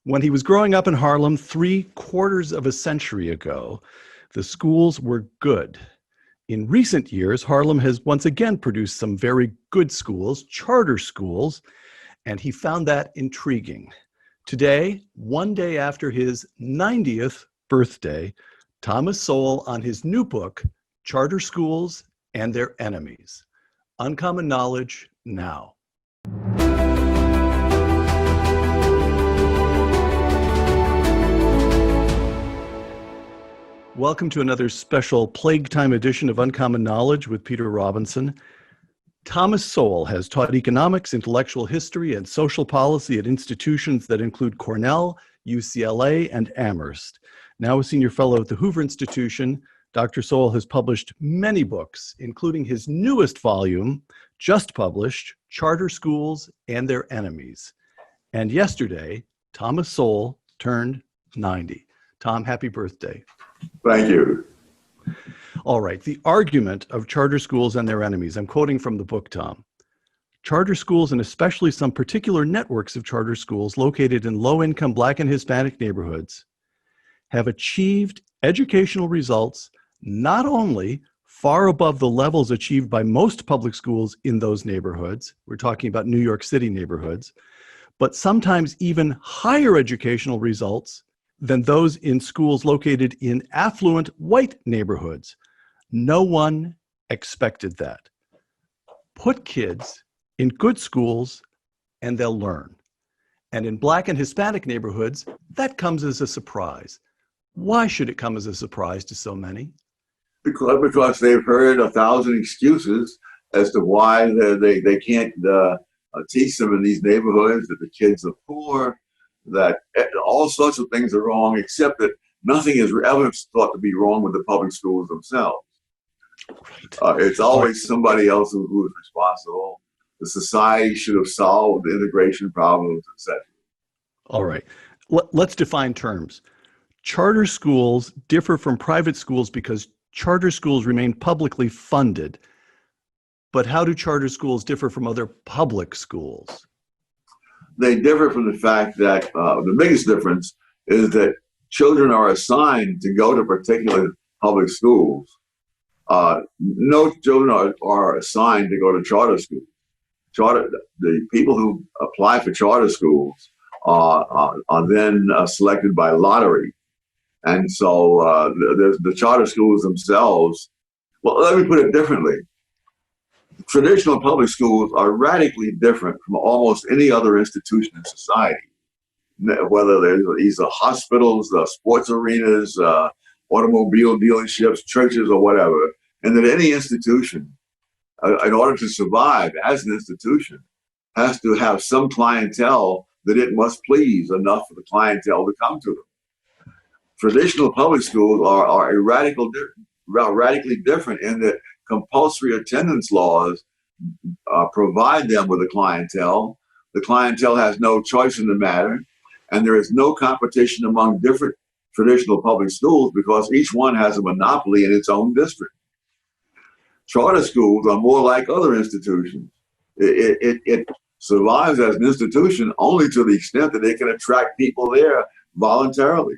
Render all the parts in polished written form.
When he was growing up in Harlem 3/4 of a century ago, the schools were good. In recent years, Harlem has once again produced some very good schools, charter schools, and he found that intriguing. Today, one day after his 90th birthday, Thomas Sowell on his new book, Charter Schools and Their Enemies. Uncommon Knowledge now. Welcome to another special Plague Time edition of Uncommon Knowledge with Peter Robinson. Thomas Sowell has taught economics, intellectual history, and social policy at institutions that include Cornell, UCLA, and Amherst. Now a senior fellow at the Hoover Institution, Dr. Sowell has published many books, including his newest volume, just published, Charter Schools and Their Enemies. And yesterday, Thomas Sowell turned 90. Tom, happy birthday. Thank you. All right, the argument of charter schools and their enemies. I'm quoting from the book, Tom. Charter schools, and especially some particular networks of charter schools located in low-income Black and Hispanic neighborhoods, have achieved educational results not only far above the levels achieved by most public schools in those neighborhoods, we're talking about New York City neighborhoods, but sometimes even higher educational results than those in schools located in affluent white neighborhoods. No one expected that. Put kids in good schools and they'll learn. And in Black and Hispanic neighborhoods, that comes as a surprise. Why should it come as a surprise to so many? Because they've heard 1,000 excuses as to why they can't teach them in these neighborhoods, that the kids are poor, that all sorts of things are wrong, except that nothing is ever thought to be wrong with the public schools themselves. Right. It's always somebody else who is responsible. The society should have solved the integration problems, etc. All right. Let's define terms. Charter schools differ from private schools because charter schools remain publicly funded. But how do charter schools differ from other public schools? They differ from the fact that the biggest difference is that children are assigned to go to particular public schools. No children are assigned to go to charter schools. The people who apply for charter schools are then selected by lottery. And so the charter schools themselves, well, let me put it differently. Traditional public schools are radically different from almost any other institution in society, whether these are hospitals, sports arenas, automobile dealerships, churches, or whatever, and that any institution, in order to survive as an institution, has to have some clientele that it must please enough for the clientele to come to them. Traditional public schools are radically different in that compulsory attendance laws provide them with a clientele. The clientele has no choice in the matter, and there is no competition among different traditional public schools because each one has a monopoly in its own district. Charter schools are more like other institutions. It survives as an institution only to the extent that it can attract people there voluntarily.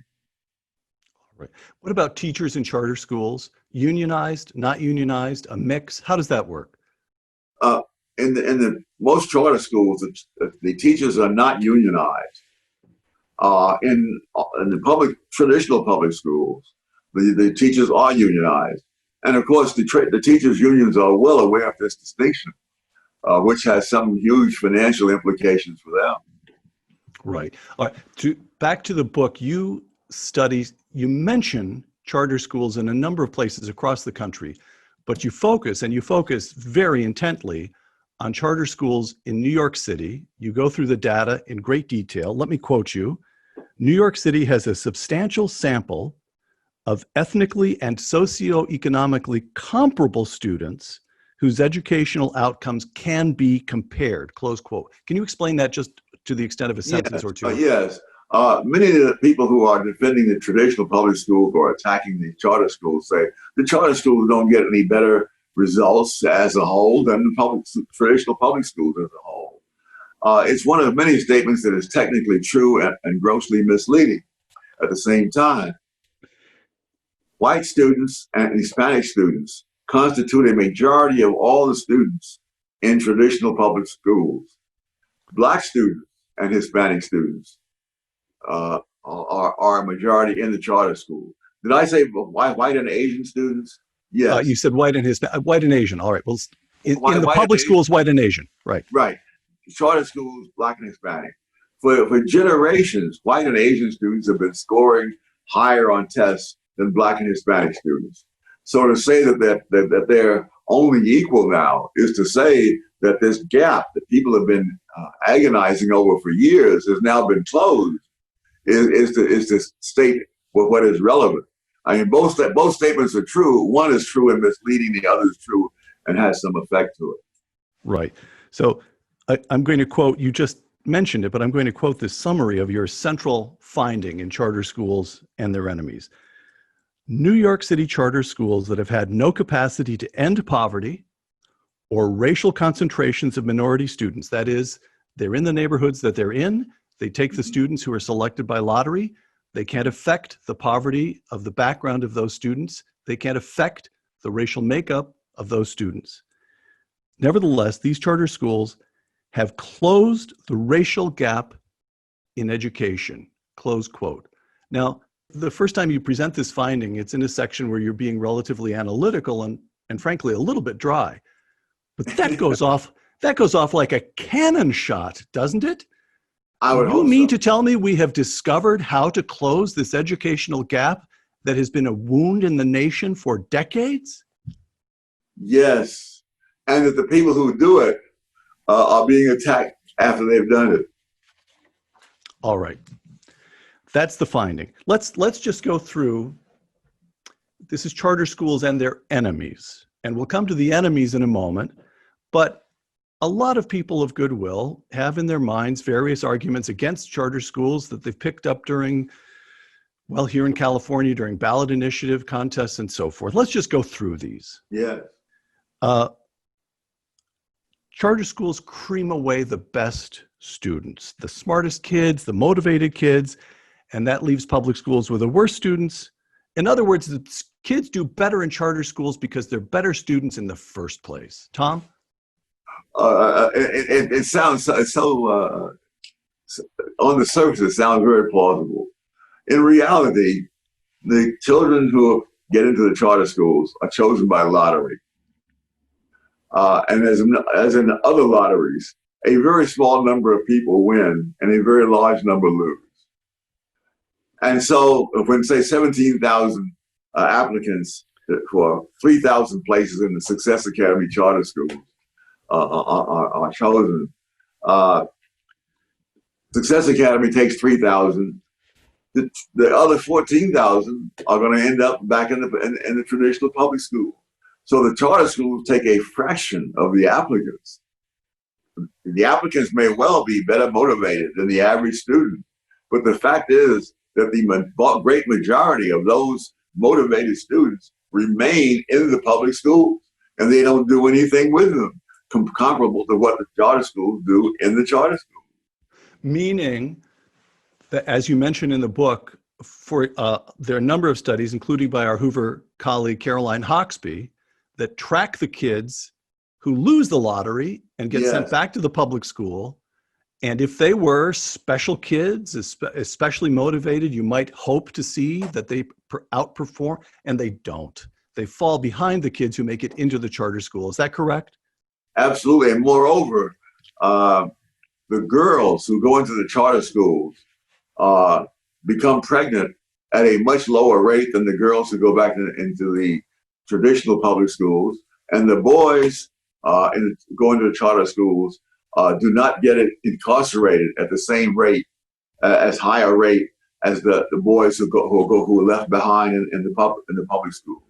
Right. What about teachers in charter schools? Unionized, not unionized, a mix? How does that work? In the most charter schools, the teachers are not unionized. In the traditional public schools, the teachers are unionized. And of course, the teachers' unions are well aware of this distinction, which has some huge financial implications for them. Right. All right. Back to the book, you mention charter schools in a number of places across the country, but you focus very intently on charter schools in New York City. You go through the data in great detail. Let me quote you. New York City has a substantial sample of ethnically and socioeconomically comparable students whose educational outcomes can be compared, close quote. Can you explain that just to the extent of a sentence or two? Yes. Many of the people who are defending the traditional public schools or attacking the charter schools say the charter schools don't get any better results as a whole than the traditional public schools as a whole. it's one of many statements that is technically true and grossly misleading at the same time. White students and Hispanic students constitute a majority of all the students in traditional public schools. Black students and Hispanic students are a majority in the charter school. Did I say white and Asian students? Yes. You said white and Asian. All right. Well, in the White public and schools, white and Asian. Right. Right. Charter schools, Black and Hispanic. For generations, white and Asian students have been scoring higher on tests than Black and Hispanic students. So to say that they're only equal now is to say that this gap that people have been agonizing over for years has now been closed. Is to state what is relevant. I mean, both statements are true. One is true and misleading. The other is true and has some effect to it. Right. So I'm going to quote, you just mentioned it, but I'm going to quote this summary of your central finding in charter schools and their enemies. New York City charter schools that have had no capacity to end poverty or racial concentrations of minority students, that is, they're in the neighborhoods that they're in, they take the students who are selected by lottery, they can't affect the poverty of the background of those students, they can't affect the racial makeup of those students. Nevertheless, these charter schools have closed the racial gap in education, close quote. Now, the first time you present this finding, it's in a section where you're being relatively analytical and frankly, a little bit dry. But that goes off like a cannon shot, doesn't it? You mean to tell me we have discovered how to close this educational gap that has been a wound in the nation for decades? Yes. And that the people who do it are being attacked after they've done it. All right. That's the finding. Let's just go through. This is charter schools and their enemies. And we'll come to the enemies in a moment. But a lot of people of goodwill have in their minds various arguments against charter schools that they've picked up during, well, here in California, during ballot initiative contests and so forth. Let's just go through these. Yes. Charter schools cream away the best students, the smartest kids, the motivated kids, and that leaves public schools with the worst students. In other words, the kids do better in charter schools because they're better students in the first place. Tom? It sounds so on the surface, it sounds very plausible. In reality, the children who get into the charter schools are chosen by lottery. And as in other lotteries, a very small number of people win and a very large number lose. And so when, say, 17,000 applicants for 3,000 places in the Success Academy charter schools are chosen, Success Academy takes 3,000. The other 14,000 are going to end up back in the traditional public school. So the charter schools take a fraction of the applicants. The applicants may well be better motivated than the average student, but the fact is that the great majority of those motivated students remain in the public schools, and they don't do anything with them comparable to what the charter schools do in the charter schools. Meaning that, as you mentioned in the book, there are a number of studies, including by our Hoover colleague Caroline Hawksby, that track the kids who lose the lottery and get sent back to the public school. And if they were special kids, especially motivated, you might hope to see that they outperform, and they don't. They fall behind the kids who make it into the charter school. Is that correct? Absolutely. And moreover, the girls who go into the charter schools become pregnant at a much lower rate than the girls who go back into the traditional public schools. And the boys going to the charter schools do not get incarcerated at the same rate, as high a rate as the boys who are left behind in the public school.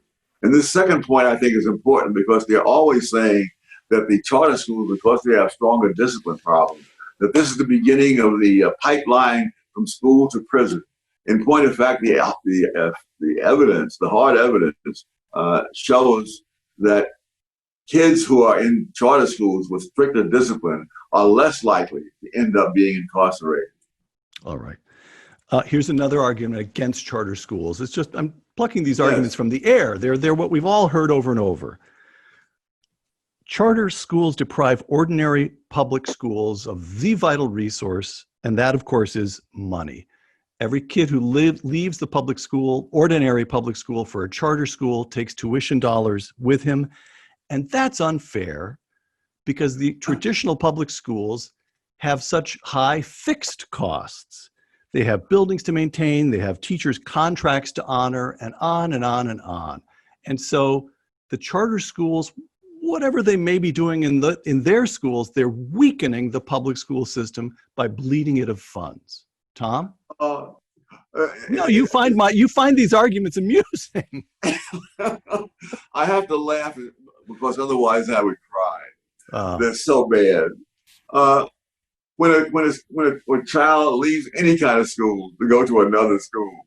And this second point I think is important because they're always saying that the charter schools, because they have stronger discipline problems, that this is the beginning of the pipeline from school to prison. In point of fact, the evidence, the hard evidence, shows that kids who are in charter schools with stricter discipline are less likely to end up being incarcerated. All right. Here's another argument against charter schools. It's just, I'm plucking these Yes. arguments from the air. They're what we've all heard over and over. Charter schools deprive ordinary public schools of the vital resource, and that, of course, is money. Every kid who leaves the public school, ordinary public school, for a charter school takes tuition dollars with him. And that's unfair because the traditional public schools have such high fixed costs. They have buildings to maintain, they have teachers' contracts to honor, and on and on and on. And so the charter schools, whatever they may be doing in their schools, they're weakening the public school system by bleeding it of funds. Tom? No, you find these arguments amusing. I have to laugh because otherwise I would cry. They're so bad. When a child leaves any kind of school to go to another school,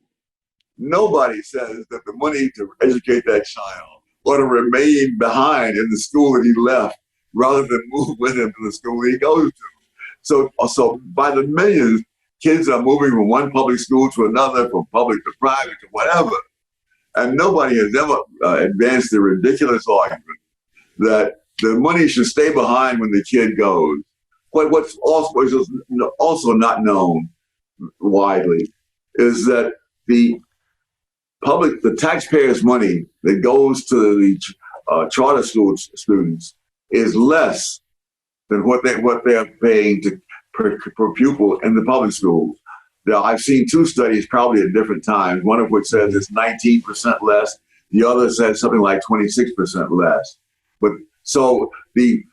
nobody says that the money to educate that child ought to remain behind in the school that he left rather than move with him to the school he goes to. So by the millions, kids are moving from one public school to another, from public to private to whatever. And nobody has ever advanced the ridiculous argument that the money should stay behind when the kid goes. But what's also not known widely is that the taxpayers' money that goes to the charter school students is less than what they're paying per pupil in the public schools. Now, I've seen two studies probably at different times, one of which says it's 19% less, the other says something like 26% less. But so the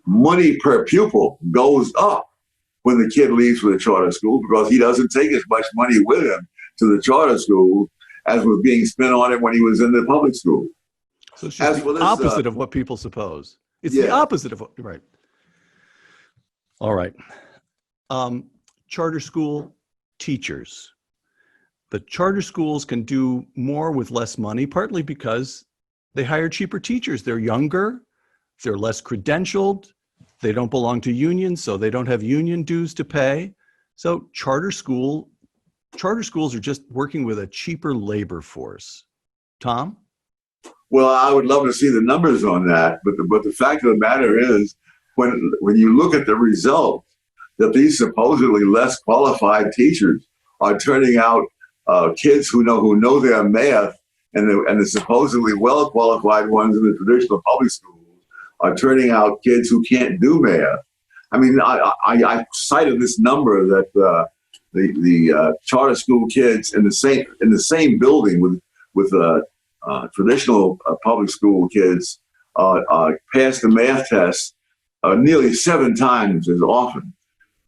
money per pupil goes up when the kid leaves for the charter school because he doesn't take as much money with him to the charter school as was being spent on it when he was in the public school. So it's just the opposite of what people suppose. It's the opposite of what, right. All right. Charter school teachers. The charter schools can do more with less money, partly because they hire cheaper teachers. They're younger, they're less credentialed, they don't belong to unions, so they don't have union dues to pay. So charter schools are just working with a cheaper labor force. Tom? Well, I would love to see the numbers on that, but the fact of the matter is, when you look at the results, that these supposedly less qualified teachers are turning out kids who know their math, and the supposedly well qualified ones in the traditional public schools are turning out kids who can't do math. I mean, I cited this number that the charter school kids in the same building with traditional public school kids pass the math test nearly 7 times as often.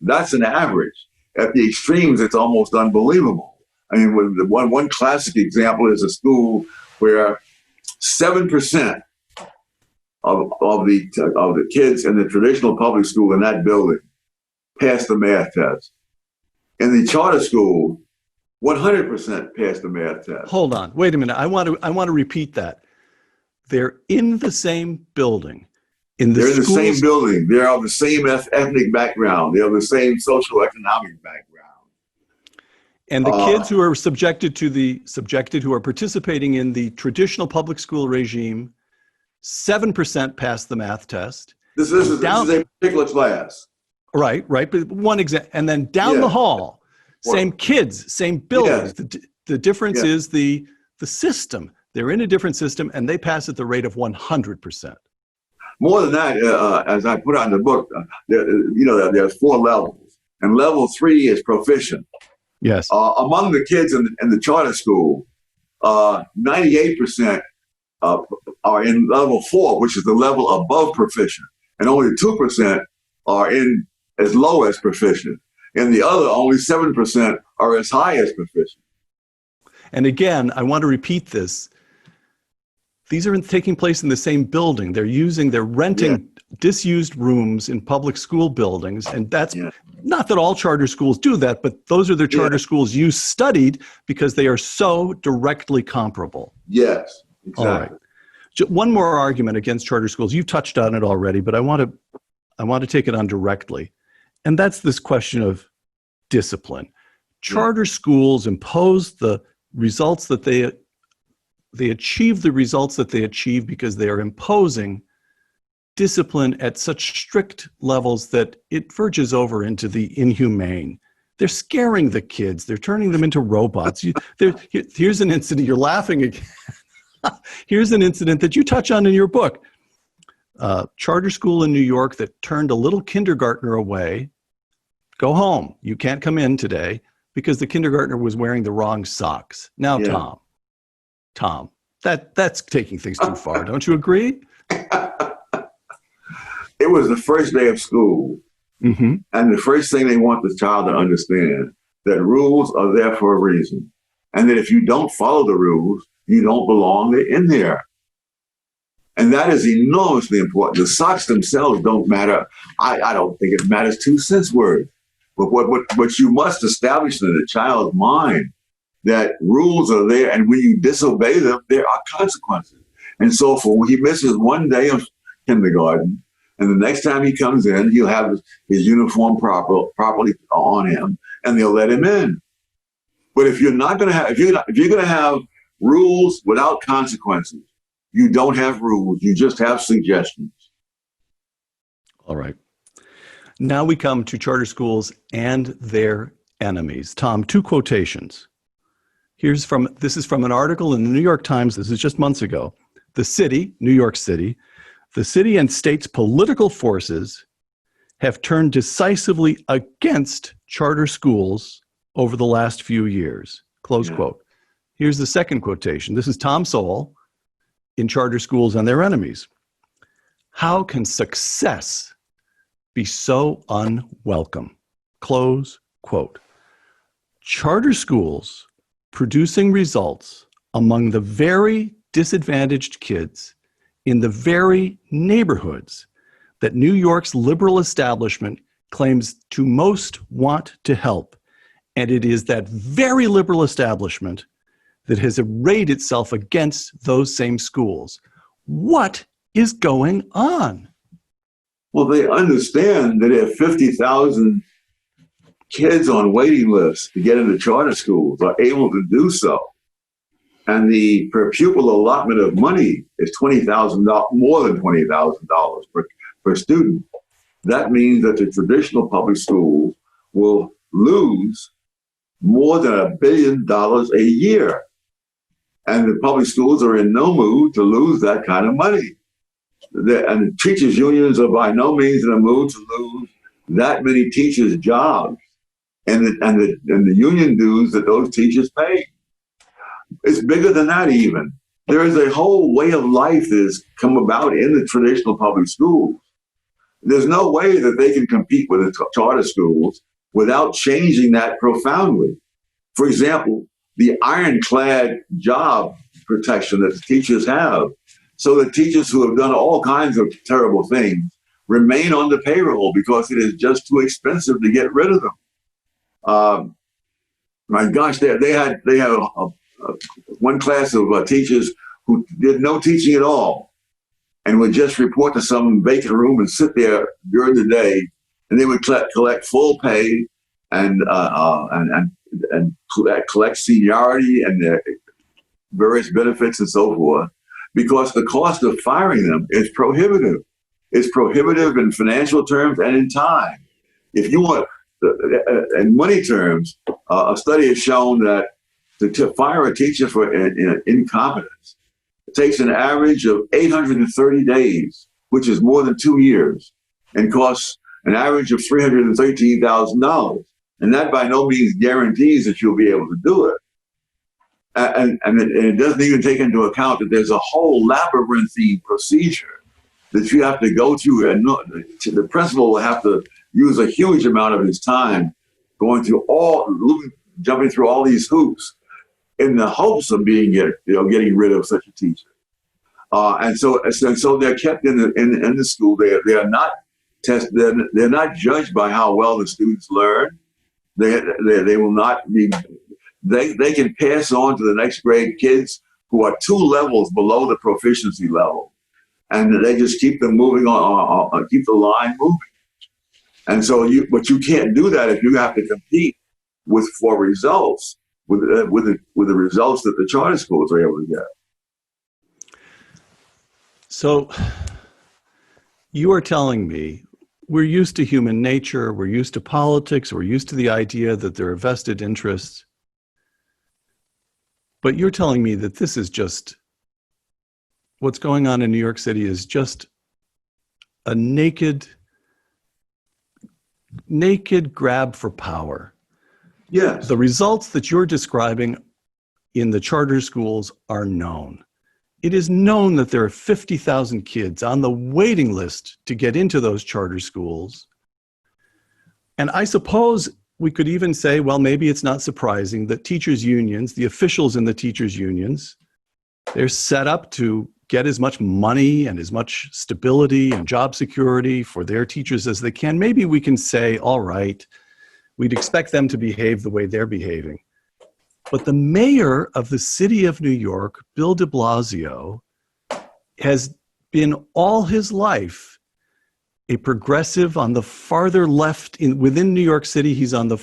That's an average. At the extremes, it's almost unbelievable. I mean, one classic example is a school where 7% of the kids in the traditional public school in that building passed the math test. In the charter school, 100% passed the math test. Hold on, wait a minute. I want to repeat that. They're in the same building. They're in the same building. They're of the same ethnic background. They're of the same socioeconomic background. And the kids who are who are participating in the traditional public school regime, 7% passed the math test. This is a particular class. Right. But one example, and then down the hall, same kids, same buildings. Yes. The difference is the system. They're in a different system, and they pass at the rate of 100%. More than that, as I put out in the book, there's 4 levels, and level 3 is proficient. Yes. Among the kids in the charter school, 98% are in level 4, which is the level above proficient, and only 2% are in as low as proficient. And the other, only 7% are as high as proficient. And again, I want to repeat this. These are taking place in the same building. They're renting disused rooms in public school buildings. And that's not that all charter schools do that, but those are the charter schools you studied because they are so directly comparable. Yes, exactly. All right. One more argument against charter schools. You've touched on it already, but I want to take it on directly. And that's this question of discipline. Charter schools impose the results that they achieve the results that they achieve because they are imposing discipline at such strict levels that it verges over into the inhumane. They're scaring the kids. They're turning them into robots. Here's an incident. You're laughing again. Here's an incident that you touch on in your book. Charter school in New York that turned a little kindergartner away. Go home. You can't come in today because the kindergartner was wearing the wrong socks. Now, yeah. Tom, that's taking things too far. Don't you agree? It was the first day of school. Mm-hmm. And the first thing they want the child to understand that rules are there for a reason. And that if you don't follow the rules, you don't belong in there. And that is enormously important. The socks themselves don't matter. I don't think it matters 2 cents worth. But what you must establish in the child's mind that rules are there, and when you disobey them, there are consequences. And so when he misses one day of kindergarten, and the next time he comes in, he'll have his uniform properly on him, and they'll let him in. But if you're not going to have, if you're going to have rules without consequences, you don't have rules. You just have suggestions. All right. Now we come to charter schools and their enemies. Tom, 2 quotations. This is from an article in the New York Times. This is just months ago. The city, New York City, the city and state's political forces have turned decisively against charter schools over the last few years. Close quote. Here's the second quotation. This is Tom Sowell in Charter Schools and Their Enemies. How can success be so unwelcome? Close quote. Charter schools producing results among the very disadvantaged kids in the very neighborhoods that New York's liberal establishment claims to most want to help. And it is that very liberal establishment that has arrayed itself against those same schools. What is going on? Well, they understand that if 50,000 kids on waiting lists to get into charter schools are able to do so, and the per pupil allotment of money is $20,000, more than $20,000 per student, that means that the traditional public schools will lose more than $1 billion a year. And the public schools are in no mood to lose that kind of money. And the teachers' unions are by no means in a mood to lose that many teachers' jobs and the union dues that those teachers pay. It's bigger than that even. There is a whole way of life that has come about in the traditional public schools. There's no way that they can compete with the charter schools without changing that profoundly. For example, the ironclad job protection that the teachers have, so that teachers who have done all kinds of terrible things remain on the payroll because it is just too expensive to get rid of them. My gosh, they had one class of teachers who did no teaching at all and would just report to some vacant room and sit there during the day, and they would collect full pay and collect seniority and their various benefits and so forth, because the cost of firing them is prohibitive. It's prohibitive in financial terms and in time. If you want, in money terms, a study has shown that to fire a teacher for incompetence, it takes an average of 830 days, which is more than 2 years, and costs an average of $313,000. And that by no means guarantees that you'll be able to do it. And it doesn't even take into account that there's a whole labyrinthine procedure that you have to go through. And the principal will have to use a huge amount of his time jumping through all these hoops in the hopes of getting rid of such a teacher. And so they're kept in the school. They are not tested. They're not judged by how well the students learn. They will not be. They can pass on to the next grade kids who are 2 levels below the proficiency level, and they just keep them moving on, keep the line moving. And so, but you can't do that if you have to compete for results with the results that the charter schools are able to get. So, you are telling me we're used to human nature, we're used to politics, we're used to the idea that there are vested interests. But you're telling me that this is just, what's going on in New York City is just a naked grab for power. Yes. The results that you're describing in the charter schools are known. It is known that there are 50,000 kids on the waiting list to get into those charter schools. And I suppose we could even say, well, maybe it's not surprising that teachers' unions, the officials in the teachers' unions, they're set up to get as much money and as much stability and job security for their teachers as they can. Maybe we can say, all right, we'd expect them to behave the way they're behaving. But the mayor of the city of New York, Bill de Blasio, has been all his life a progressive on the farther left. Within New York City, he's on the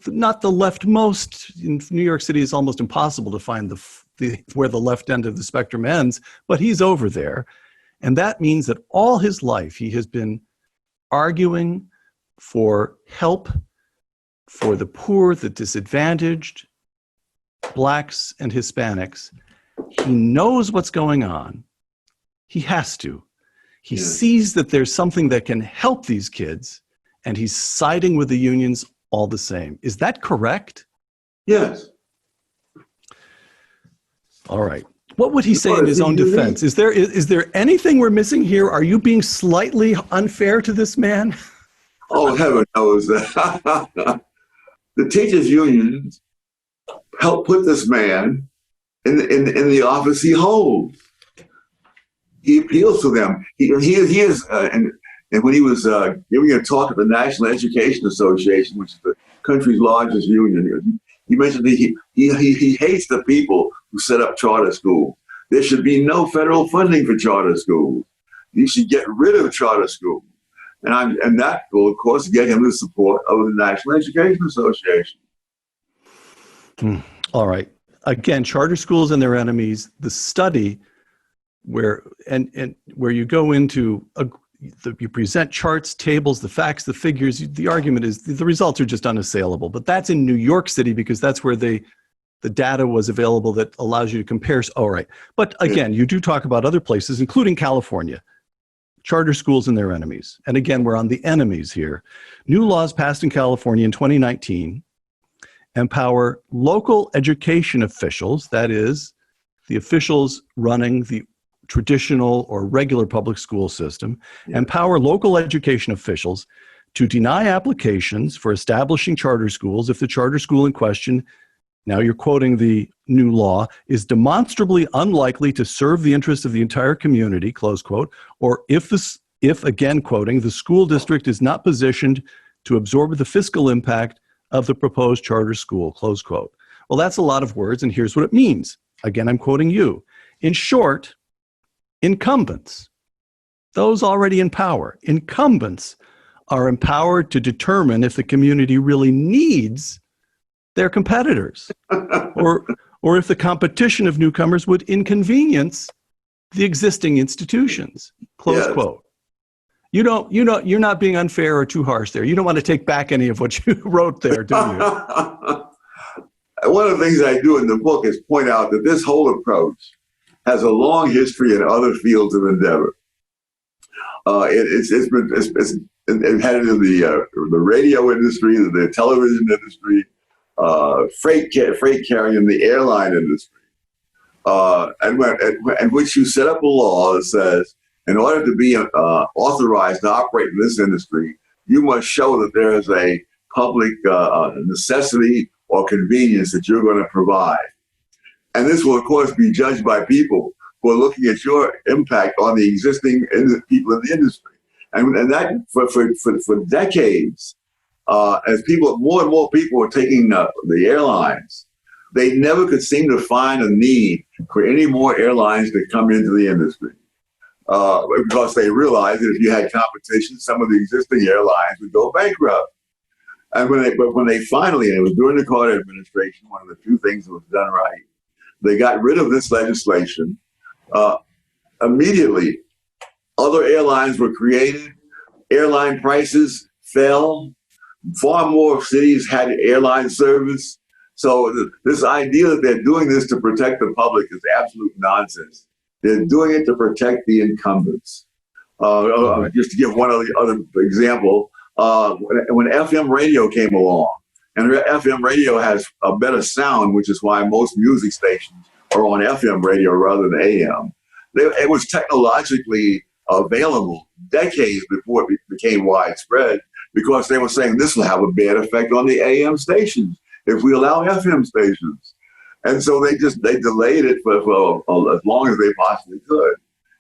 not the leftmost. In New York City, it's almost impossible to find where the left end of the spectrum ends, but he's over there. And that means that all his life he has been arguing for help for the poor, the disadvantaged, Blacks and Hispanics. He knows what's going on. He has to. He sees that there's something that can help these kids, and he's siding with the unions all the same. Is that correct? Yes. All right. What would he say in his own defense? Is there anything we're missing here? Are you being slightly unfair to this man? Oh, heaven knows that. The teachers' unions helped put this man in the office he holds. He appeals to them. He is, and when he was giving a talk at the National Education Association, which is the country's largest union, he mentioned that he hates the people who set up charter schools. There should be no federal funding for charter schools. You should get rid of charter schools. And that will, of course, get him the support of the National Education Association. All right. Again, charter schools and their enemies, the study where you go into, you present charts, tables, the facts, the figures, the argument is the results are just unassailable. But that's in New York City because that's where the data was available that allows you to compare. All right. But again, you do talk about other places, including California. Charter schools and their enemies. And again, we're on the enemies here. New laws passed in California in 2019 empower local education officials, that is, the officials running the traditional or regular public school system, empower local education officials to deny applications for establishing charter schools if the charter school in question, now you're quoting the new law, is demonstrably unlikely to serve the interests of the entire community, close quote, or if, again quoting, the school district is not positioned to absorb the fiscal impact of the proposed charter school, close quote. Well, that's a lot of words, and here's what it means. Again, I'm quoting you. In short, incumbents, those already in power, incumbents are empowered to determine if the community really needs their competitors, or if the competition of newcomers would inconvenience the existing institutions, close quote. You're not being unfair or too harsh there. You don't want to take back any of what you wrote there, do you? One of the things I do in the book is point out that this whole approach has a long history in other fields of endeavor. It's had it in the radio industry, the television industry, freight carrying in the airline industry, and which you set up a law that says, in order to be authorized to operate in this industry, you must show that there is a public necessity or convenience that you're going to provide. And this will, of course, be judged by people who are looking at your impact on the existing people in the industry. And that, for decades, as more and more people were taking the airlines, they never could seem to find a need for any more airlines to come into the industry. Because they realized that if you had competition, some of the existing airlines would go bankrupt. And when they finally, and it was during the Carter administration, one of the few things that was done right, they got rid of this legislation. Immediately, other airlines were created. Airline prices fell. Far more cities had airline service. So this idea that they're doing this to protect the public is absolute nonsense. They're doing it to protect the incumbents. Just to give one other example, when FM radio came along, and FM radio has a better sound, which is why most music stations are on FM radio rather than AM. It was technologically available decades before it became widespread, because they were saying this will have a bad effect on the AM stations if we allow FM stations. And so they delayed it for as long as they possibly could.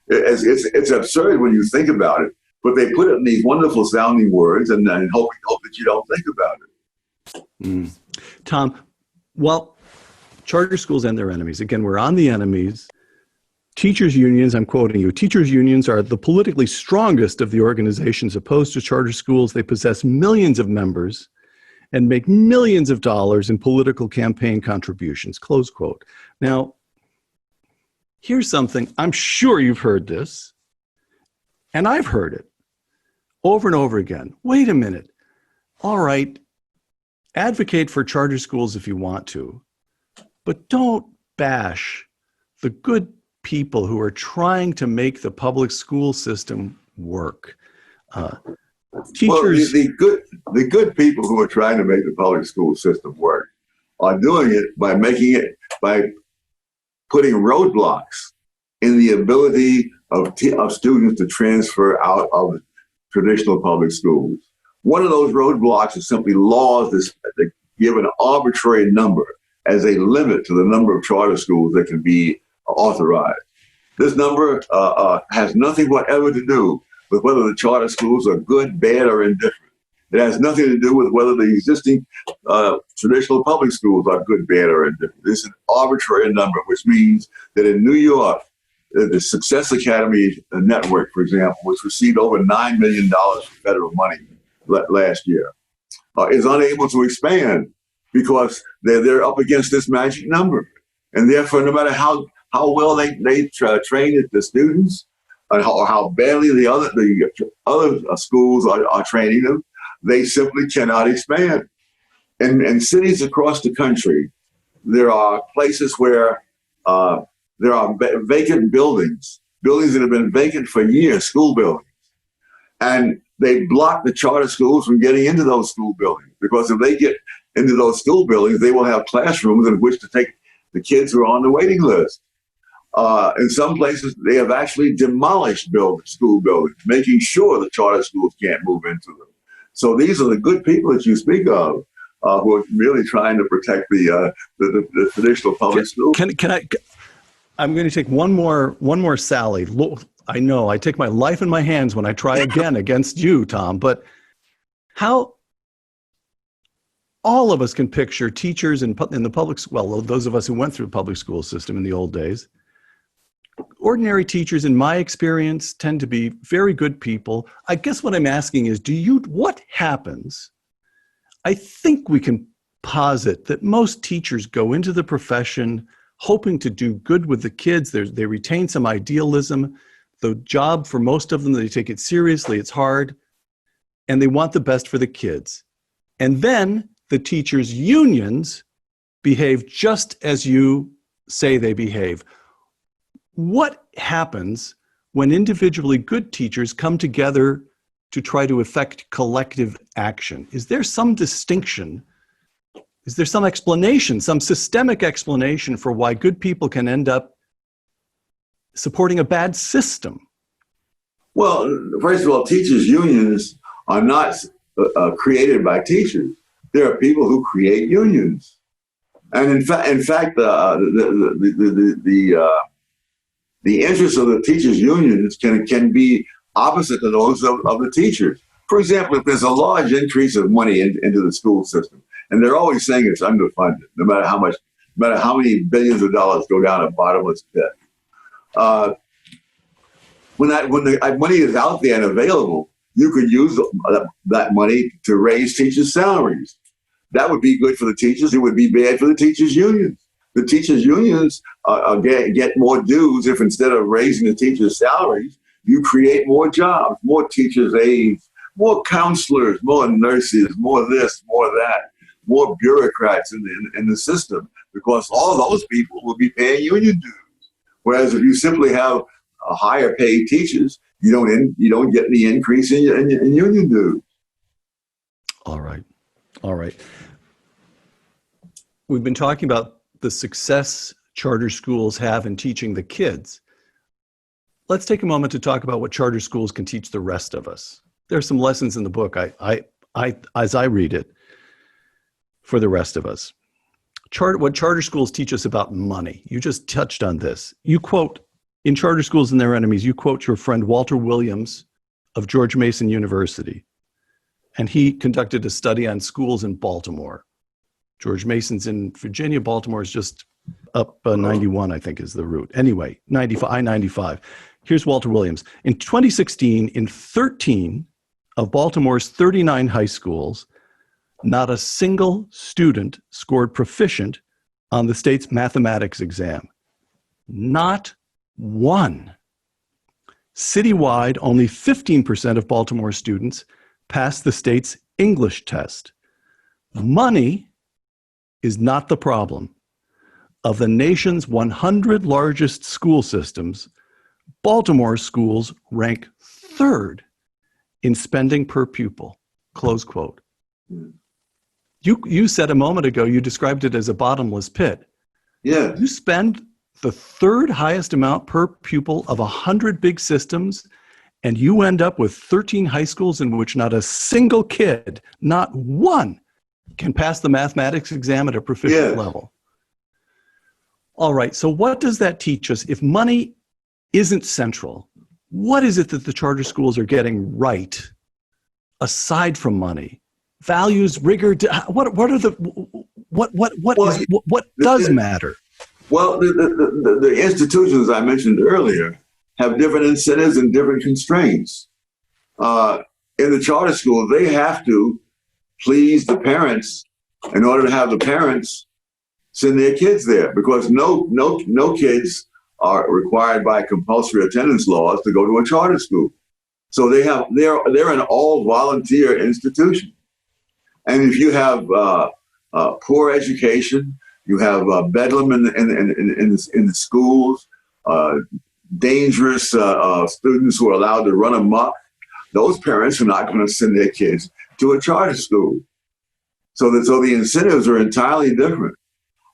It's absurd when you think about it, but they put it in these wonderful sounding words and hope that you don't think about it. Mm. Tom, well, charter schools and their enemies. Again, we're on the enemies. Teachers' unions, I'm quoting you, teachers' unions are the politically strongest of the organizations opposed to charter schools. They possess millions of members and make millions of dollars in political campaign contributions, close quote. Now, here's something, I'm sure you've heard this, and I've heard it over and over again. Wait a minute. All right, advocate for charter schools if you want to, but don't bash the good people who are trying to make the public school system work. Teachers, well, the good people who are trying to make the public school system work are doing it by putting roadblocks in the ability of students to transfer out of traditional public schools. One of those roadblocks is simply laws that give an arbitrary number as a limit to the number of charter schools that can be authorized. This number has nothing whatever to do with whether the charter schools are good, bad, or indifferent. It has nothing to do with whether the existing traditional public schools are good, bad, or indifferent. It's an arbitrary number, which means that in New York, the Success Academy Network, for example, which received over $9 million from federal money last year, is unable to expand because they're up against this magic number. And therefore, no matter how well they train the students, or how badly the other schools are training them, they simply cannot expand. In cities across the country, there are places where there are vacant buildings that have been vacant for years, school buildings. And they block the charter schools from getting into those school buildings, because if they get into those school buildings, they will have classrooms in which to take the kids who are on the waiting list. In some places, they have actually demolished school buildings, making sure the charter schools can't move into them. So these are the good people that you speak of, who are really trying to protect the traditional public schools. I'm going to take one more Sally. I know I take my life in my hands when I try again against you, Tom. But how all of us can picture teachers in the public, well, those of us who went through the public school system in the old days. Ordinary teachers, in my experience, tend to be very good people. I guess what I'm asking is, what happens? I think we can posit that most teachers go into the profession hoping to do good with the kids. They retain some idealism. The job for most of them, they take it seriously. It's hard. And they want the best for the kids. And then the teachers' unions behave just as you say they behave. What happens when individually good teachers come together to try to effect collective action? Is there some distinction? Is there some explanation, some systemic explanation for why good people can end up supporting a bad system? Well, first of all, teachers' unions are not created by teachers. There are people who create unions. And in fact, the interests of the teachers' unions can be opposite to those of the teachers. For example, if there's a large increase of money into the school system, and they're always saying it's underfunded, no matter how much no matter how many billions of dollars go down a bottomless pit. When the money is out there and available, you could use that money to raise teachers' salaries. That would be good for the teachers. It would be bad for the teachers' unions. The teachers' unions get more dues if instead of raising the teachers' salaries, you create more jobs, more teachers' aides, more counselors, more nurses, more this, more that, more bureaucrats in the system, because all those people will be paying union dues. Whereas if you simply have higher paid teachers, you don't get any increase in union dues. All right. We've been talking about the success charter schools have in teaching the kids. Let's take a moment to talk about what charter schools can teach the rest of us. There are some lessons in the book, as I read it, for the rest of us. What charter schools teach us about money. You just touched on this. You quote, in Charter Schools and Their Enemies, you quote your friend Walter Williams of George Mason University. And he conducted a study on schools in Baltimore. George Mason's in Virginia. Baltimore is just up 91, I think is the route. Anyway, I-95. Here's Walter Williams. In 2016, in 13 of Baltimore's 39 high schools, not a single student scored proficient on the state's mathematics exam. Not one. Citywide, only 15% of Baltimore students passed the state's English test. Money is not the problem. Of the nation's 100 largest school systems, Baltimore schools rank third in spending per pupil. Close quote. You said a moment ago, you described it as a bottomless pit. Yeah. You spend the third highest amount per pupil of 100 big systems, and you end up with 13 high schools in which not a single kid, not one, can pass the mathematics exam at a proficient level. All right, so what does that teach us? If money isn't central, what is it that the charter schools are getting right aside from money? Values, rigor, what does matter? Well, the institutions I mentioned earlier have different incentives and different constraints. In the charter school, they have to please the parents in order to have the parents send their kids there, because no kids are required by compulsory attendance laws to go to a charter school. So they're an all volunteer institution. And if you have poor education, you have bedlam in the schools, dangerous students who are allowed to run amok, those parents are not going to send their kids to a charter school. So the incentives are entirely different.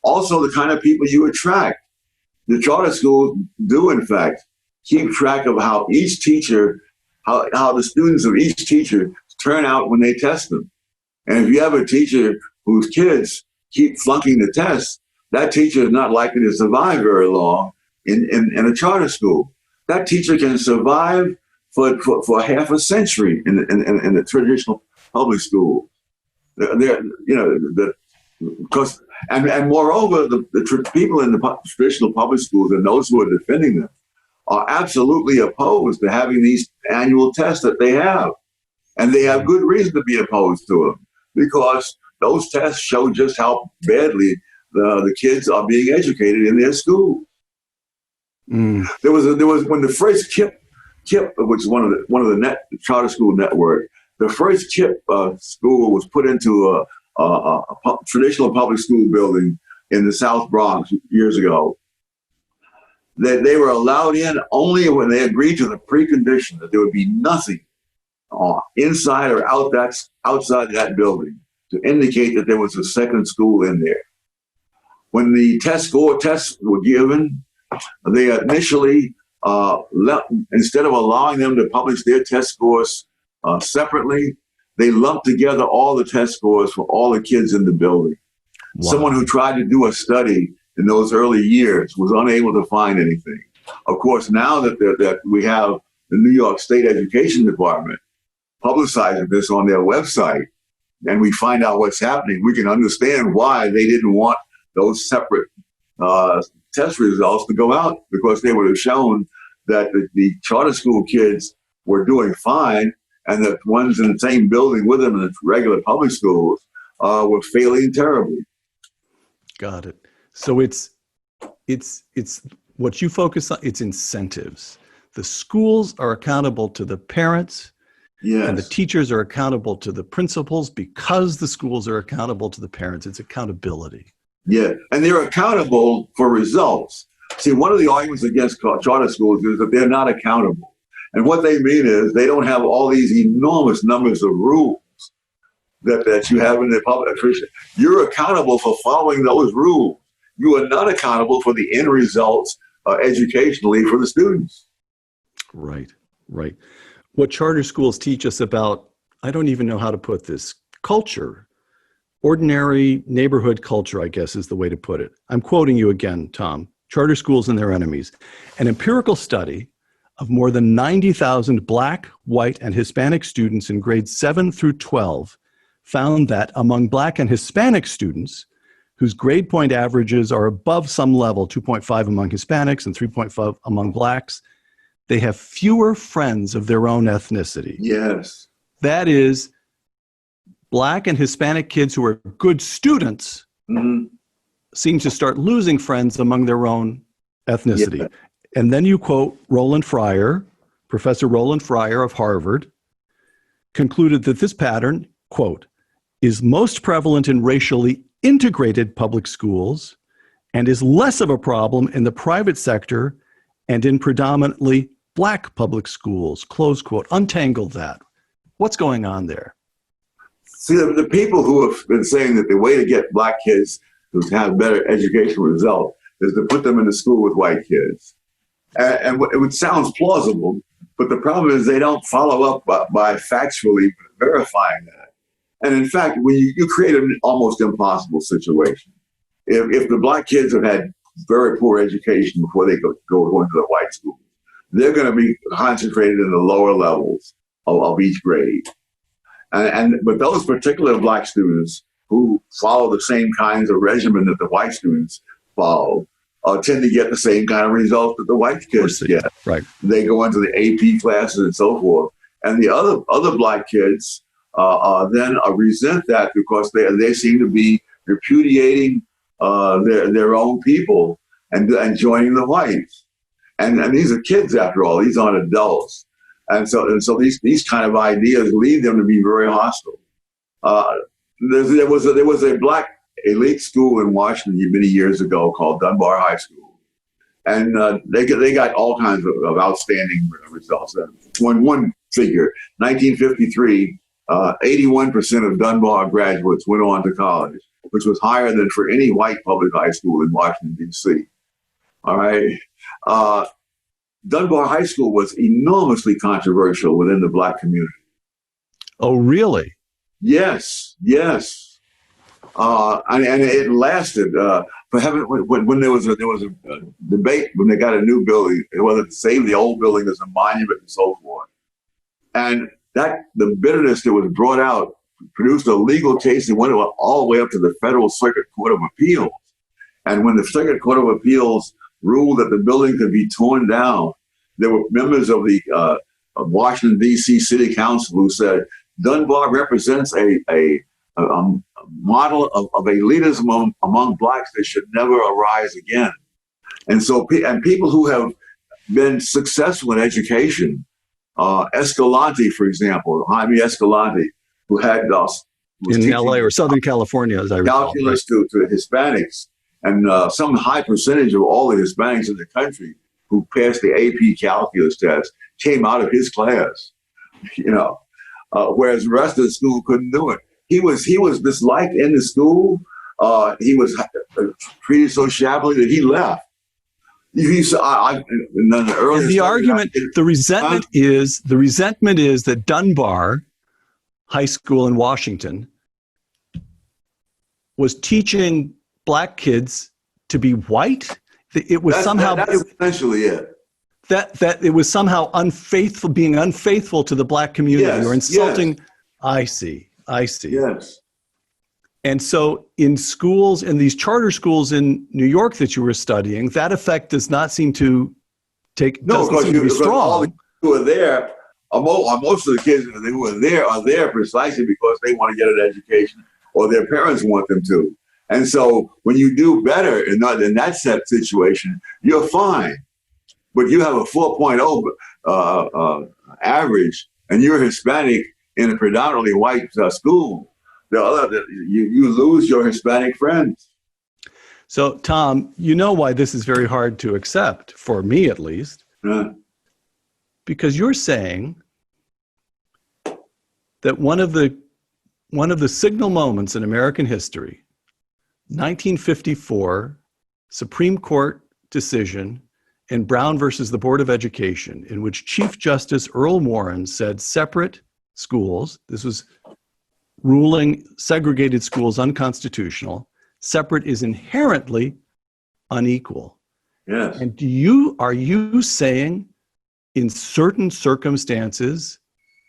Also, the kind of people you attract. The charter schools do, in fact, keep track of how each teacher, how the students of each teacher turn out when they test them. And if you have a teacher whose kids keep flunking the test, that teacher is not likely to survive very long in a charter school. That teacher can survive for half a century in the traditional public school. And moreover, the people in the traditional public schools and those who are defending them are absolutely opposed to having these annual tests that they have. And they have good reason to be opposed to them, because those tests show just how badly the kids are being educated in their school. There was when the first KIPP, which is one of the charter school network, the first KIPP school was put into a traditional public school building in the South Bronx years ago. That they were allowed in only when they agreed to the precondition that there would be nothing inside or outside that building to indicate that there was a second school in there. When the tests were given, they initially, instead of allowing them to publish their test scores separately, they lumped together all the test scores for all the kids in the building. Wow. Someone who tried to do a study in those early years was unable to find anything. Of course, now that we have the New York State Education Department publicizing this on their website, and we find out what's happening, we can understand why they didn't want those separate test results to go out, because they would have shown that the charter school kids were doing fine, and the ones in the same building with them in the regular public schools were failing terribly. Got it. So it's what you focus on. It's incentives. The schools are accountable to the parents. Yes. And the teachers are accountable to the principals because the schools are accountable to the parents. It's accountability. Yeah, and they're accountable for results. See, one of the arguments against charter schools is that they're not accountable. And what they mean is they don't have all these enormous numbers of rules that you have in the public. You're accountable for following those rules. You are not accountable for the end results educationally for the students. Right, right. What charter schools teach us about, I don't even know how to put this, culture, ordinary neighborhood culture, I guess is the way to put it. I'm quoting you again, Tom. Charter schools and their enemies. An empirical study of more than 90,000 Black, white, and Hispanic students in grades 7 through 12 found that among Black and Hispanic students, whose grade point averages are above some level, 2.5 among Hispanics and 3.5 among Blacks, they have fewer friends of their own ethnicity. Yes. That is, Black and Hispanic kids who are good students seem to start losing friends among their own ethnicity. Yeah. And then you quote Roland Fryer, Professor Roland Fryer of Harvard, concluded that this pattern, quote, is most prevalent in racially integrated public schools and is less of a problem in the private sector and in predominantly Black public schools, close quote. Untangle that. What's going on there? See, the people who have been saying that the way to get Black kids to have better educational results is to put them in the school with white kids. And it sounds plausible, but the problem is they don't follow up by factually verifying that. And in fact, when you create an almost impossible situation. If the Black kids have had very poor education before they go into the white school, they're going to be concentrated in the lower levels of each grade. But those particular Black students who follow the same kinds of regimen that the white students follow tend to get the same kind of results that the white kids get. Right. They go into the AP classes and so forth. And the other Black kids then resent that because they seem to be repudiating their own people and joining the whites. And these are kids, after all. These aren't adults. And so these kind of ideas lead them to be very hostile. There was a Black elite school in Washington many years ago called Dunbar High School, and they got all kinds of outstanding results. One figure, 1953, 81% of Dunbar graduates went on to college, which was higher than for any white public high school in Washington, D.C. All right. Dunbar High School was enormously controversial within the Black community. Oh, really? Yes. And it lasted for heaven. When there was a debate when they got a new building, whether to save the old building as a monument and so forth. And the bitterness that was brought out produced a legal case that went all the way up to the Federal Circuit Court of Appeals. And when the Circuit Court of Appeals ruled that the building could be torn down, there were members of the Washington, D.C. City Council who said Dunbar represents a model of elitism among Blacks that should never arise again. And so, people who have been successful in education, Escalante, for example, Jaime Escalante, who had in LA or Southern California, as I recall, calculus to Hispanics, and some high percentage of all the Hispanics in the country who passed the AP calculus test came out of his class, whereas the rest of the school couldn't do it. He was disliked in the school. He was treated so shabbily that he left. The resentment is that Dunbar High School in Washington was teaching Black kids to be white. It was that's essentially it. That it was somehow being unfaithful to the Black community or insulting. Yes. I see. Yes. And so in schools, in these charter schools in New York that you were studying, that effect does not seem to No, doesn't seem to be because all the strong. kids who are there, most of the kids who are there precisely because they want to get an education or their parents want them to. And so when you do better in that set situation, you're fine. But you have a 4.0 average and you're Hispanic in a predominantly white school, you lose your Hispanic friends. So, Tom, you know why this is very hard to accept, for me at least, because you're saying that one of the signal moments in American history, 1954 Supreme Court decision in Brown versus the Board of Education, in which Chief Justice Earl Warren said separate schools, this was ruling segregated schools unconstitutional, separate is inherently unequal. Yes. And are you saying in certain circumstances,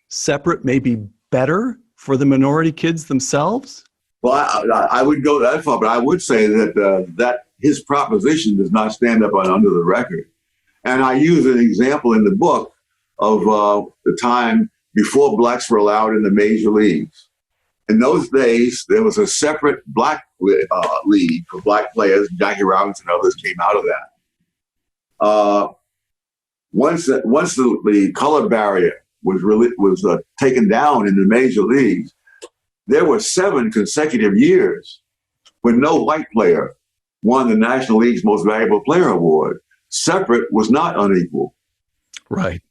separate may be better for the minority kids themselves? Well, I would go that far, but I would say that his proposition does not stand up under the record. And I use an example in the book of the time before blacks were allowed in the major leagues. In those days, there was a separate black league for black players. Jackie Robinson and others came out of that. Once the color barrier was taken down in the major leagues, there were 7 consecutive years when no white player won the National League's Most Valuable Player Award. Separate was not unequal. Right.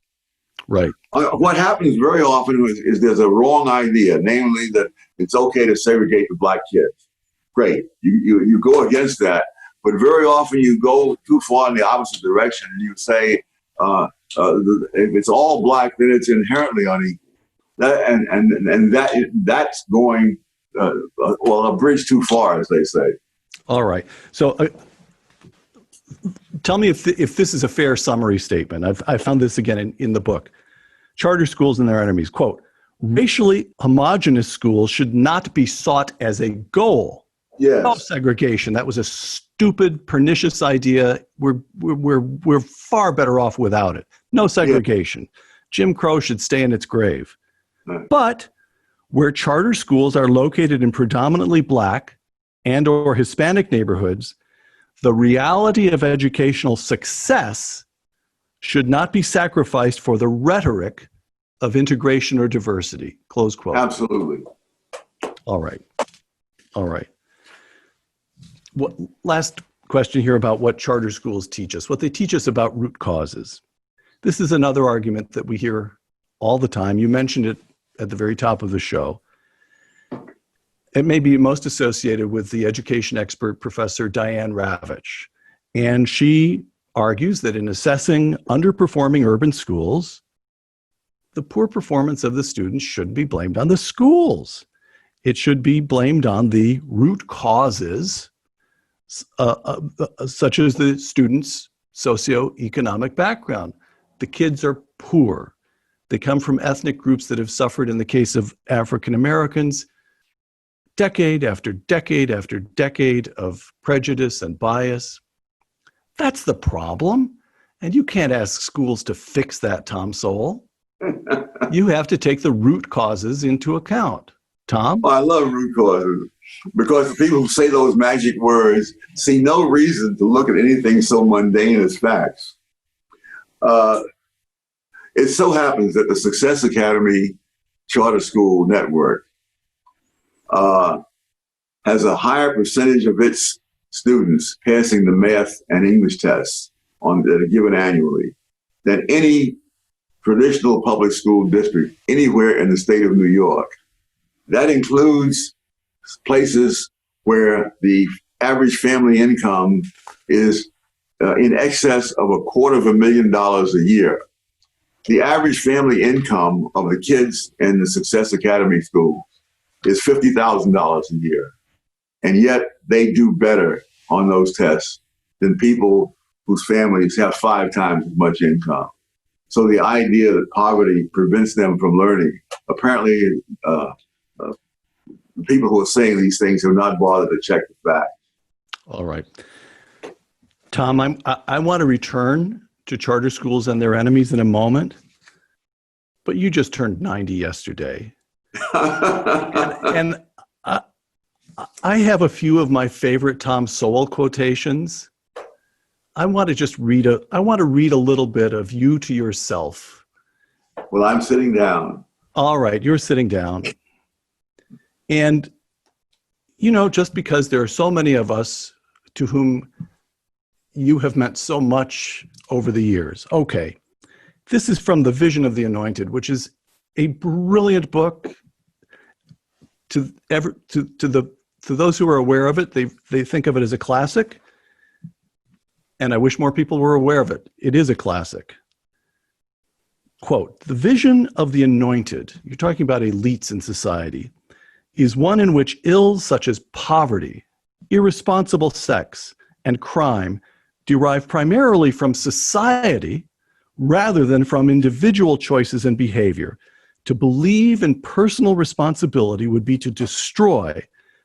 What happens very often is there's a wrong idea, namely that it's okay to segregate the black kids. Great, you go against that, but very often you go too far in the opposite direction and you say if it's all black, then it's inherently unequal. That's going a bridge too far, as they say. All right. So tell me if this is a fair summary statement. I found this again in the book. Charter schools and their enemies. Quote, racially homogenous schools should not be sought as a goal. Yes. No segregation. That was a stupid, pernicious idea. We're far better off without it. No segregation. Yeah. Jim Crow should stay in its grave. Right. But where charter schools are located in predominantly black and or Hispanic neighborhoods, the reality of educational success should not be sacrificed for the rhetoric of integration or diversity. Close quote. Absolutely. All right. Last question here about what charter schools teach us, what they teach us about root causes. This is another argument that we hear all the time. You mentioned it at the very top of the show. It may be most associated with the education expert, Professor Diane Ravitch. And she argues that in assessing underperforming urban schools, the poor performance of the students shouldn't be blamed on the schools. It should be blamed on the root causes, such as the students' socioeconomic background. The kids are poor. They come from ethnic groups that have suffered, in the case of African Americans, decade after decade after decade of prejudice and bias. That's the problem. And you can't ask schools to fix that, Tom Sowell. You have to take the root causes into account. Tom? Well, I love root causes because the people who say those magic words see no reason to look at anything so mundane as facts. It so happens that the Success Academy Charter School Network has a higher percentage of its students passing the math and English tests that are given annually than any traditional public school district anywhere in the state of New York. That includes places where the average family income is in excess of $250,000 a year. The average family income of the kids in the Success Academy schools is $50,000 a year. And yet they do better on those tests than people whose families have 5 times as much income. So the idea that poverty prevents them from learning apparently the people who are saying these things have not bothered to check the facts. All right. Tom, I want to return to charter schools and their enemies in a moment, but you just turned 90 yesterday. and I have a few of my favorite Tom Sowell quotations. I want to read a little bit of you to yourself. Well, I'm sitting down. All right, you're sitting down. And, just because there are so many of us to whom you have meant so much over the years. Okay, this is from The Vision of the Anointed, which is a brilliant book. To those who are aware of it, they think of it as a classic. And I wish more people were aware of it. It is a classic. Quote, "The vision of the anointed," you're talking about elites in society, "is one in which ills such as poverty, irresponsible sex, and crime derive primarily from society rather than from individual choices and behavior. To believe in personal responsibility would be to destroy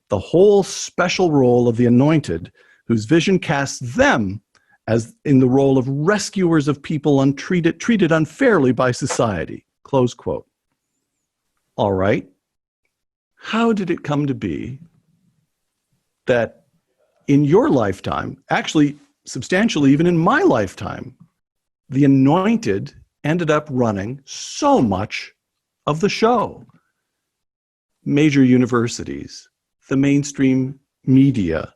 the whole special role of the anointed, whose vision casts them as in the role of rescuers of people treated unfairly by society." Close quote. All right. How did it come to be that in your lifetime, actually substantially even in my lifetime, the anointed ended up running so much of the show? Major universities, the mainstream media.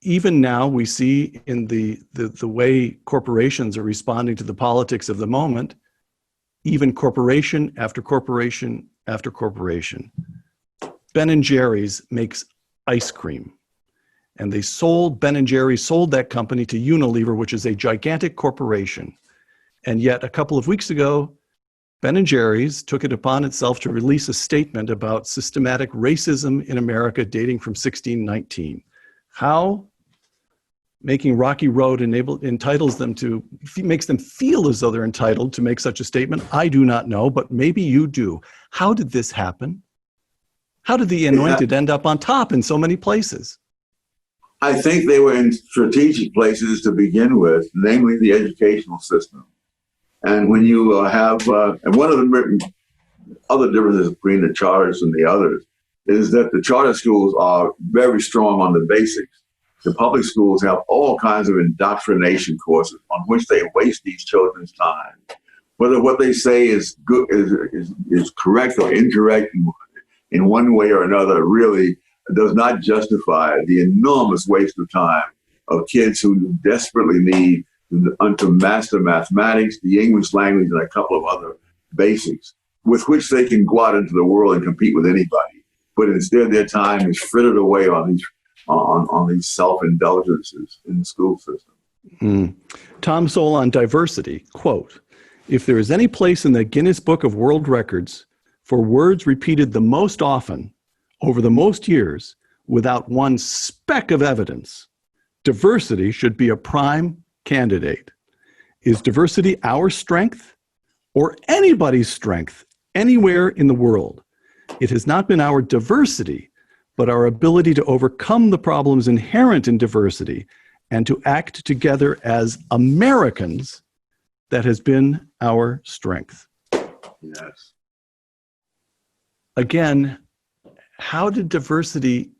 Even now we see in the way corporations are responding to the politics of the moment, even corporation after corporation after corporation. Ben & Jerry's makes ice cream. And Ben & Jerry's sold that company to Unilever, which is a gigantic corporation. And yet a couple of weeks ago, Ben & Jerry's took it upon itself to release a statement about systematic racism in America dating from 1619. How making Rocky Road makes them feel as though they're entitled to make such a statement, I do not know, but maybe you do. How did this happen? How did the anointed end up on top in so many places? I think they were in strategic places to begin with, namely the educational system. And when you and one of the other differences between the charters and the others is that the charter schools are very strong on the basics. The public schools have all kinds of indoctrination courses on which they waste these children's time. Whether what they say is good, is correct or incorrect in one way or another, really does not justify the enormous waste of time of kids who desperately need to master mathematics, the English language, and a couple of other basics with which they can go out into the world and compete with anybody. But instead, their time is frittered away on these self-indulgences in the school system. Tom Sowell on diversity, quote, "If there is any place in the Guinness Book of World Records for words repeated the most often over the most years without one speck of evidence, diversity should be a prime candidate. Is diversity our strength or anybody's strength anywhere in the world? It has not been our diversity, but our ability to overcome the problems inherent in diversity and to act together as Americans that has been our strength." Yes. Again, how did diversity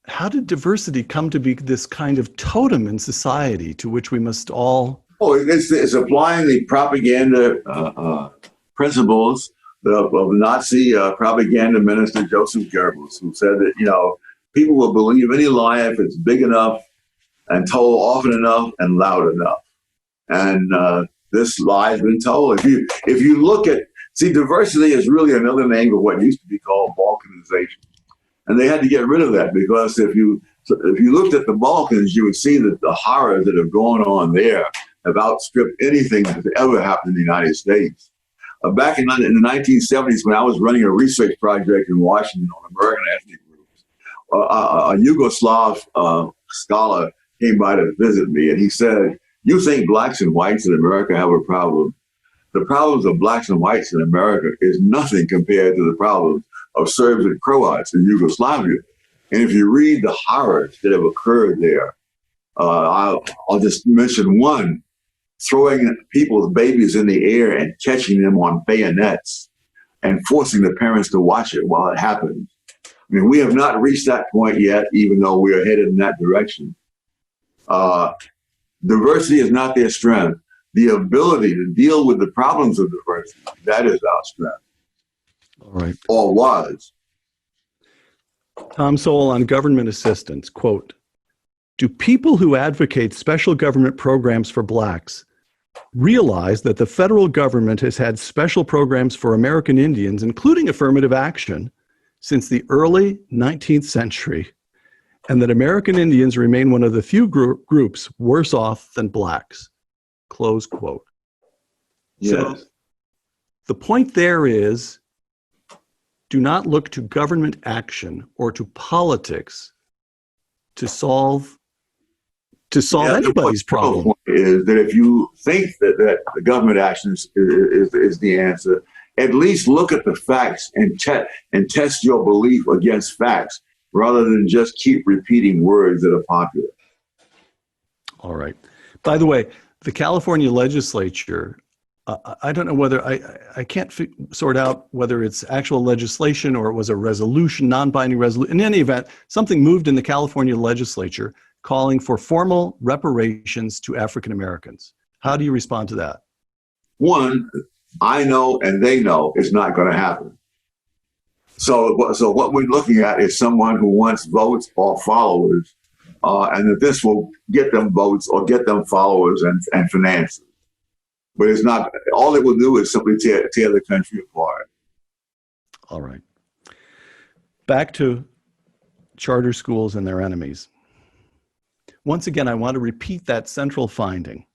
come to be this kind of totem in society to which we must all... Oh, it's applying the propaganda principles of Nazi propaganda minister Joseph Goebbels, who said that, people will believe any lie if it's big enough and told often enough and loud enough. And this lie has been told. If you look at, diversity is really another name of what used to be called balkanization. And they had to get rid of that because if you looked at the Balkans, you would see that the horrors that have gone on there have outstripped anything that's ever happened in the United States. Back in the 1970s, when I was running a research project in Washington on American ethnic groups, a Yugoslav scholar came by to visit me, and he said, "You think blacks and whites in America have a problem? The problems of blacks and whites in America is nothing compared to the problems of Serbs and Croats in Yugoslavia. And if you read the horrors that have occurred there, I'll just mention one: throwing people's babies in the air and catching them on bayonets and forcing the parents to watch it while it happens. I mean, we have not reached that point yet, even though we are headed in that direction. Diversity is not their strength. The ability to deal with the problems of diversity, that is our strength. All right. Or was. Tom Sowell on government assistance, quote, "Do people who advocate special government programs for blacks realize that the federal government has had special programs for American Indians, including affirmative action, since the early 19th century, and that American Indians remain one of the few groups worse off than blacks?" Close quote. Yes. So the point there is, do not look to government action or to politics to solve anybody's problem. The point is that if you think that the government action is the answer, at least look at the facts and test your belief against facts, rather than just keep repeating words that are popular. All right. By the way, the California legislature, I don't know whether, I can't sort out whether it's actual legislation or it was a resolution, non-binding resolution. In any event, something moved in the California legislature calling for formal reparations to African Americans. How do you respond to that? One, I know and they know it's not going to happen. So what we're looking at is someone who wants votes or followers, and that this will get them votes or get them followers and finances. But it's not, all it will do is simply tear the country apart. All right. Back to charter schools and their enemies. Once again, I want to repeat that central finding.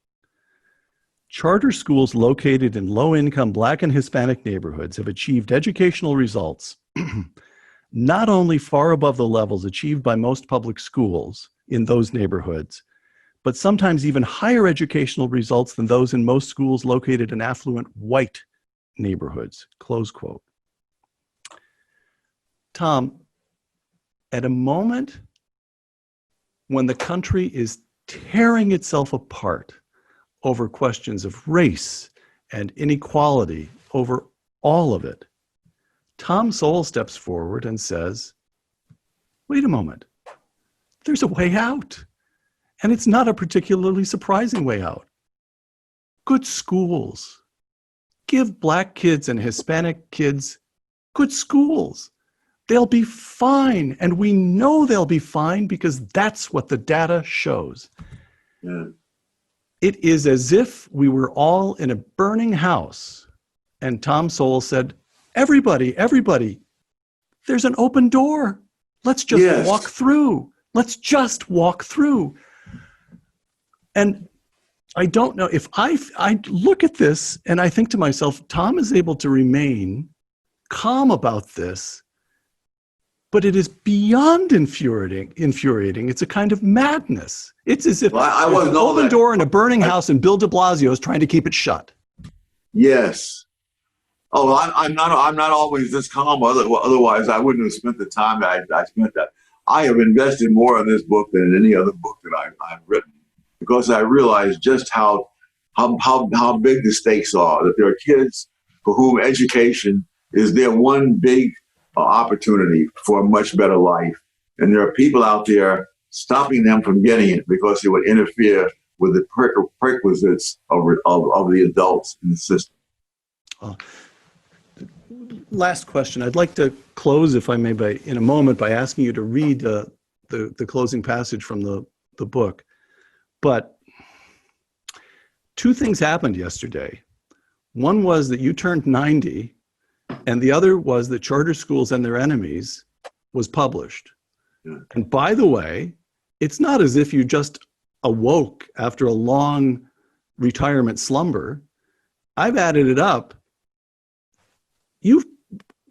Charter schools located in low-income Black and Hispanic neighborhoods have achieved educational results not only far above the levels achieved by most public schools in those neighborhoods, but sometimes even higher educational results than those in most schools located in affluent white neighborhoods, close quote. Tom, at a moment when the country is tearing itself apart over questions of race and inequality, over all of it, Tom Sowell steps forward and says, wait a moment, there's a way out. And it's not a particularly surprising way out. Good schools. Give Black kids and Hispanic kids good schools. They'll be fine. And we know they'll be fine because that's what the data shows. Yeah. It is as if we were all in a burning house. And Tom Sowell said, everybody, there's an open door. Let's just walk through. Let's just walk through. And I don't know if I look at this and I think to myself, Tom is able to remain calm about this, but it is beyond infuriating. It's a kind of madness. It's as if there's an open door in a burning house and Bill de Blasio is trying to keep it shut. Yes. Oh, I'm not always this calm. Otherwise, I wouldn't have spent the time that I spent. That I have invested more in this book than in any other book that I've written, because I realize just how big the stakes are. That there are kids for whom education is their one big opportunity for a much better life, and there are people out there stopping them from getting it because it would interfere with the prerequisites of the adults in the system. Last question. I'd like to close, if I may, in a moment by asking you to read the closing passage from the book. But two things happened yesterday. One was that you turned 90, and the other was that Charter Schools and Their Enemies was published. Yeah. And by the way, it's not as if you just awoke after a long retirement slumber. I've added it up. You've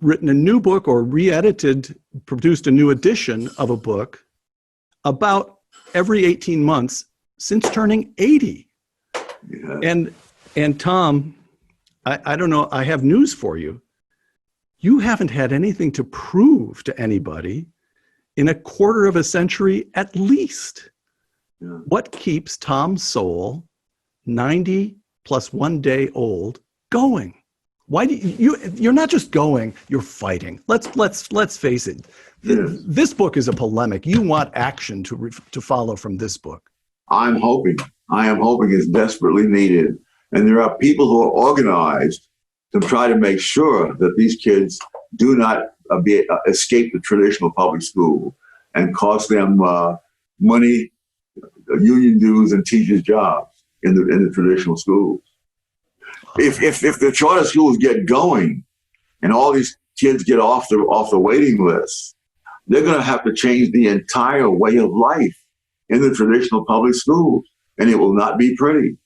written a new book or re-edited, produced a new edition of a book about every 18 months since turning 80. Yeah. And Tom, I don't know, I have news for you. You haven't had anything to prove to anybody in a quarter of a century at least. Yeah. What keeps Tom Sowell, 90 plus 1 day old, going? Why do you're not just going, you're fighting. Let's face it. Yes. This book is a polemic. You want action to follow from this book. I am hoping it's desperately needed. And there are people who are organized to try to make sure that these kids do not escape the traditional public school and cost them money, union dues, and teachers' jobs in the traditional schools. If the charter schools get going and all these kids get off the waiting list, they're going to have to change the entire way of life in the traditional public schools, and it will not be pretty.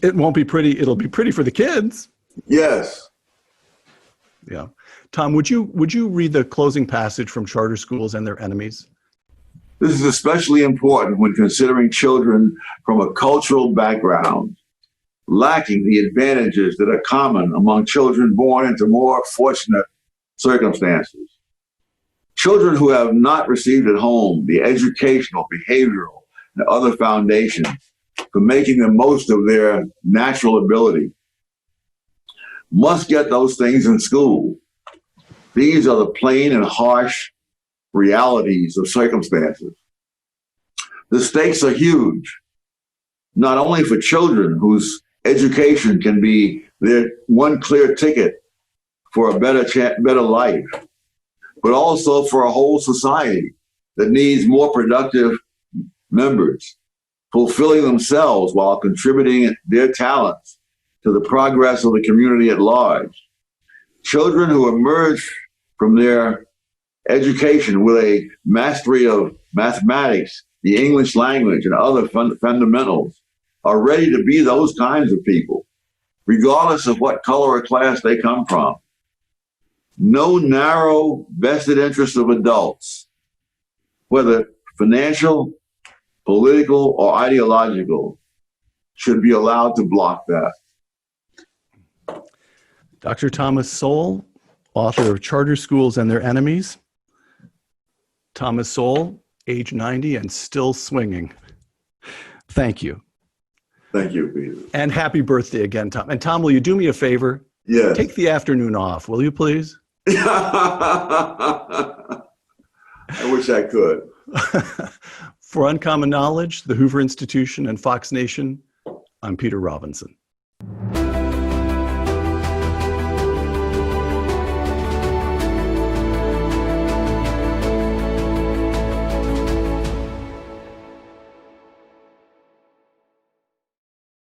It won't be pretty. It'll be pretty for the kids. Yes. Yeah. Tom, would you read the closing passage from Charter Schools and Their Enemies? This is especially important when considering children from a cultural background lacking the advantages that are common among children born into more fortunate circumstances. Children who have not received at home the educational, behavioral, and other foundations for making the most of their natural ability must get those things in school. These are the plain and harsh realities of circumstances. The stakes are huge, not only for children whose education can be their one clear ticket for a better life, but also for a whole society that needs more productive members, fulfilling themselves while contributing their talents to the progress of the community at large. Children who emerge from their education with a mastery of mathematics, the English language, and other fundamentals are ready to be those kinds of people, regardless of what color or class they come from. No narrow vested interest of adults, whether financial, political, or ideological, should be allowed to block that. Dr. Thomas Sowell, author of Charter Schools and Their Enemies. Thomas Sowell, age 90 and still swinging. Thank you. Thank you, Peter. And happy birthday again, Tom. And Tom, will you do me a favor? Yes. Take the afternoon off, will you please? I wish I could. For Uncommon Knowledge, the Hoover Institution, and Fox Nation, I'm Peter Robinson.